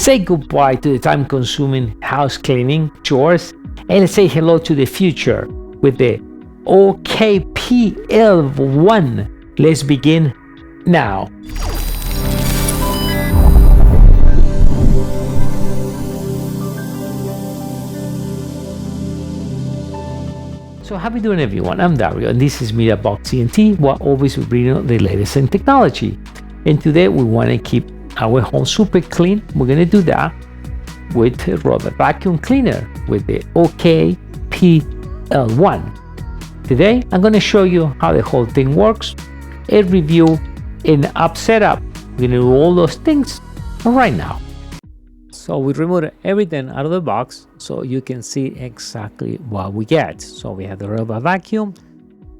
say goodbye to the time-consuming house cleaning chores, and say hello to the future with the OKP L1. Let's begin now. So how are we doing, everyone? I'm Dario, and this is MEDIABOXENT, where always we bring you the latest in technology. And today we want to keep our home super clean. We're going to do that with a robot vacuum cleaner with the OKP L1. Today I'm going to show you how the whole thing works, a review, and app setup. We're going to do all those things right now. So we removed everything out of the box so you can see exactly what we get. So we have the robot vacuum,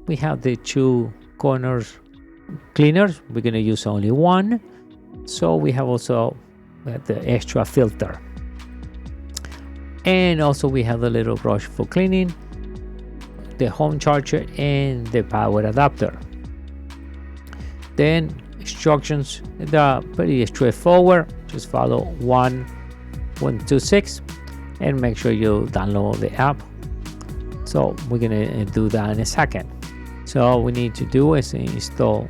we have the two corners cleaners, we're going to use only one. So we have also the extra filter, and also we have the little brush for cleaning, the home charger, and the power adapter. Then instructions, they're pretty straightforward. Just follow 126 and make sure you download the app. So we're gonna do that in a second. So all we need to do is install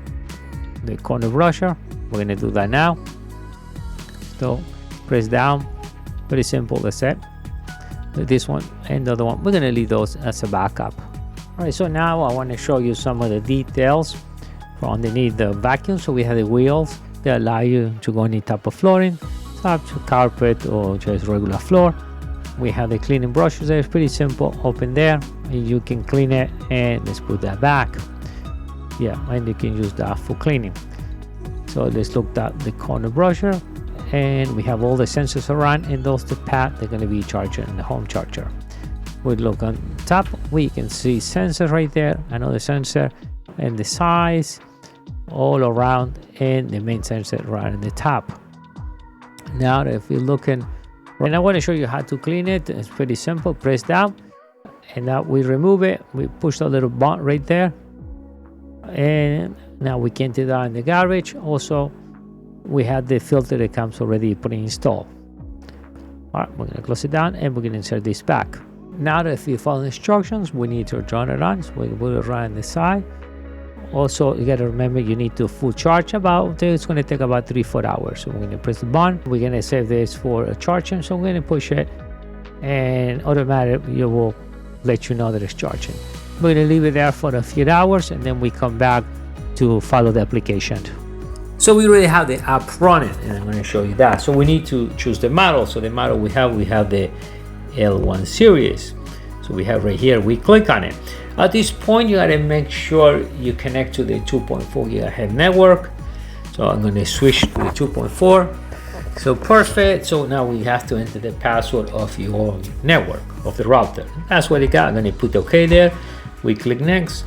the corner brusher. We're gonna do that now. So press down, pretty simple, that's it. This one and the other one, we're gonna leave those as a backup. All right, so now I want to show you some of the details from underneath the vacuum. So we have the wheels that allow you to go any type of flooring, top to carpet or just regular floor. We have the cleaning brushes there. It's pretty simple. Open there and you can clean it, and let's put that back. Yeah, and you can use that for cleaning. So let's look at the corner brusher, and we have all the sensors around, and those the pad they're going to be charging in the home charger. We look on top, we can see sensors right there, another sensor, and the size all around, and the main sensor right in the top. Now if you're looking, and I want to show you how to clean it. It's pretty simple. Press down, and now we remove it. We push the little button right there, and now we can do that in the garbage. Also, we have the filter that comes already pre-installed. All right, we're going to close it down, and we're going to insert this back. Now that if you follow the instructions, we need to turn it on. So we put it right on the side. Also, you got to remember you need to full charge it's going to take about 3-4 hours. So we're going to press the button. We're going to save this for a charging. So I'm going to push it, and automatically you will let you know that it's charging. We're going to leave it there for a few hours, and then we come back to follow the application. So we already have the app running, and I'm going to show you that. So we need to choose the model. So the model we have the L1 series. So we have right here, we click on it. At this point, you got to make sure you connect to the 2.4 gigahertz network. So I'm going to switch to the 2.4. So perfect. So now we have to enter the password of your network, of the router. That's what it got. I'm going to put OK there. We click next.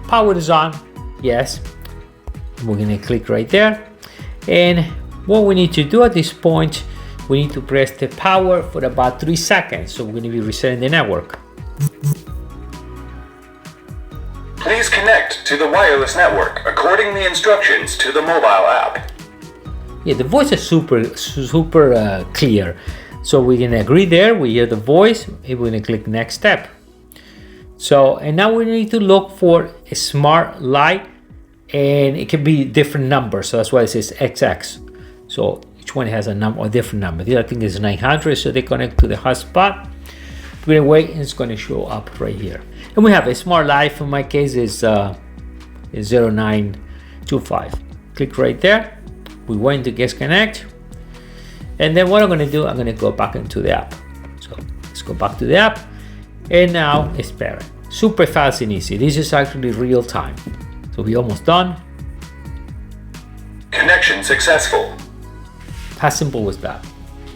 Power is on. Yes. We're going to click right there. And what we need to do at this point, we need to press the power for about 3 seconds. So we're going to be resetting the network. Please connect to the wireless network according the instructions to the mobile app. Yeah, the voice is super clear. So we're going to agree there. We hear the voice, and we're going to click next step. So, and now we need to look for a smart light, and it can be different numbers. So that's why it says XX. So each one has a number, a different number. This I think is 900. So they connect to the hotspot. We're gonna wait, and it's gonna show up right here. And we have a smart light. In my case is 0925. Click right there. We wait to get connect. And then what I'm gonna do, I'm gonna go back into the app. So let's go back to the app. And now it's pairing. Super fast and easy. This is actually real time. So we're almost done. Connection successful. How simple was that,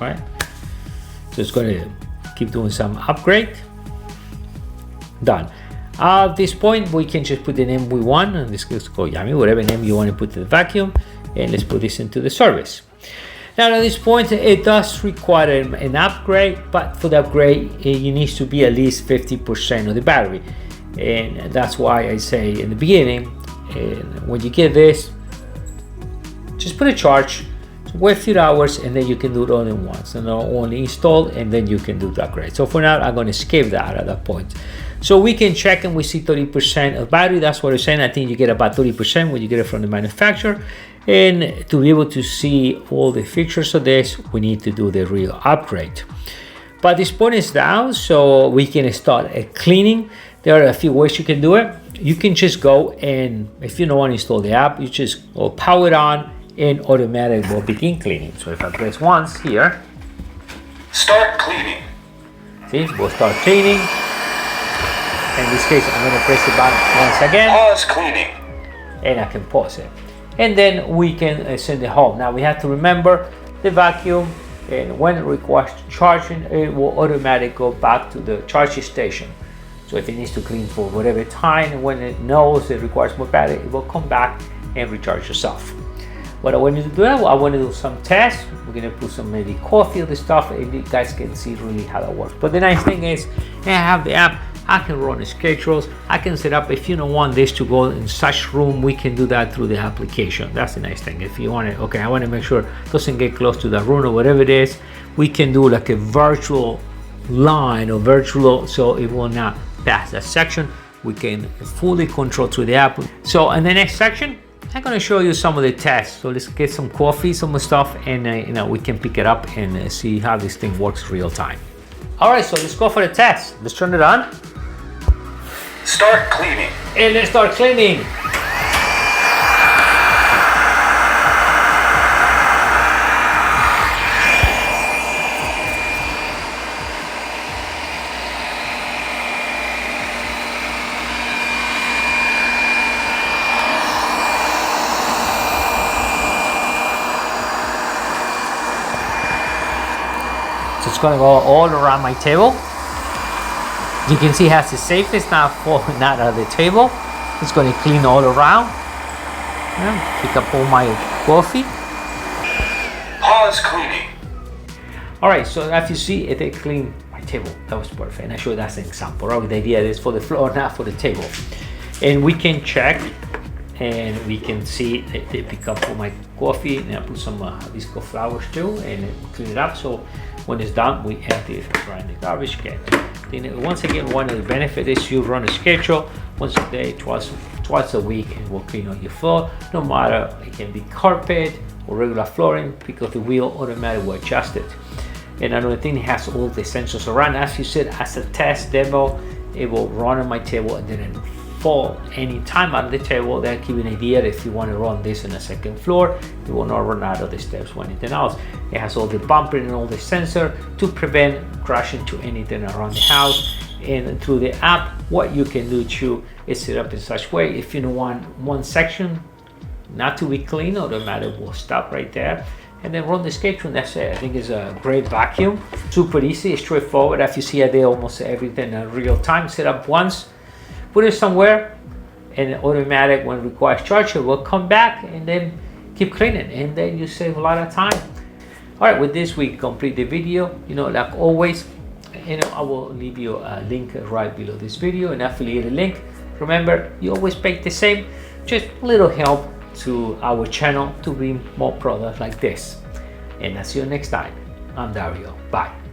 right? So it's going to keep doing some upgrade. Done. At this point, we can just put the name we want, and this is called Yami, whatever name you want to put to the vacuum, and let's put this into the service. Now at this point, it does require an upgrade, but for the upgrade, it needs to be at least 50% of the battery. And that's why I say in the beginning, when you get this, just put a charge. So wait a few hours, and then you can do it all in once, and only install, and then you can do the upgrade. So for now, I'm going to skip that at that point. So we can check, and we see 30% of battery. That's what I'm saying. I think you get about 30% when you get it from the manufacturer. And to be able to see all the features of this, we need to do the real upgrade. But this point is down, so we can start cleaning. There are a few ways you can do it. You can just go, and if you don't want to install the app, you just go power it on, and automatic will begin cleaning. So if I press once here, Start cleaning. see, we'll start cleaning. In this case, I'm going to press the button once again. Pause cleaning. And I can pause it. And then we can send it home. Now we have to remember the vacuum, and when it requires charging, it will automatically go back to the charging station. So if it needs to clean for whatever time, when it knows it requires more battery, it will come back and recharge yourself. What I want to do, I want to do some tests. We're going to put some maybe coffee or the stuff, and you guys can see really how that works. But the nice thing is, I have the app. I can run the schedules. I can set up, if you don't want this to go in such room, we can do that through the application. That's the nice thing. If you want it, okay, I want to make sure it doesn't get close to the room or whatever it is, we can do like a virtual line or virtual, so it will not pass that section. We can fully control through the app. So in the next section, I'm going to show you some of the tests. So let's get some coffee, some stuff, and we can pick it up and see how this thing works real time. All right, so let's go for the test. Let's turn it on. Start cleaning. And let's start cleaning. So it's going to go all around my table. You can see it has the safe, it's not falling out of the table. It's going to clean all around. Yeah, pick up all my coffee. Pause cleaning. All right, so as you see, it did clean my table. That was perfect. And I show you that's an example. Right? The idea is for the floor, not for the table. And we can check, and we can see that they pick up all my coffee, and I put some hibiscus flowers too, and clean it up. So when it's done, we empty it right in the garbage can. Then once again, one of the benefits is you run a schedule once a day, twice a week, and will clean on your floor. No matter, it can be carpet or regular flooring, because the wheel automatically will adjust it. And another thing, it has all the sensors around. As you said, as a test demo, it will run on my table and then it fall any time out of the table. That give you an idea that if you want to run this on a second floor, you will not run out of the steps or anything else. It has all the bumper and all the sensor to prevent crashing to anything around the house. And through the app, what you can do too is set up in such way, if you don't want one section not to be clean, automatic will stop right there and then run the schedule, and that's it. I think it's a great vacuum, super easy, straightforward. As you see, I did almost everything in real time. Set up once, put it somewhere, and automatic, when it requires charge, it will come back and then keep cleaning, and then you save a lot of time. All right, with this we complete the video. Like always, I will leave you a link right below this video, an affiliated link. Remember, you always pay the same, just a little help to our channel to bring more products like this. And I'll see you next time. I'm Dario. Bye.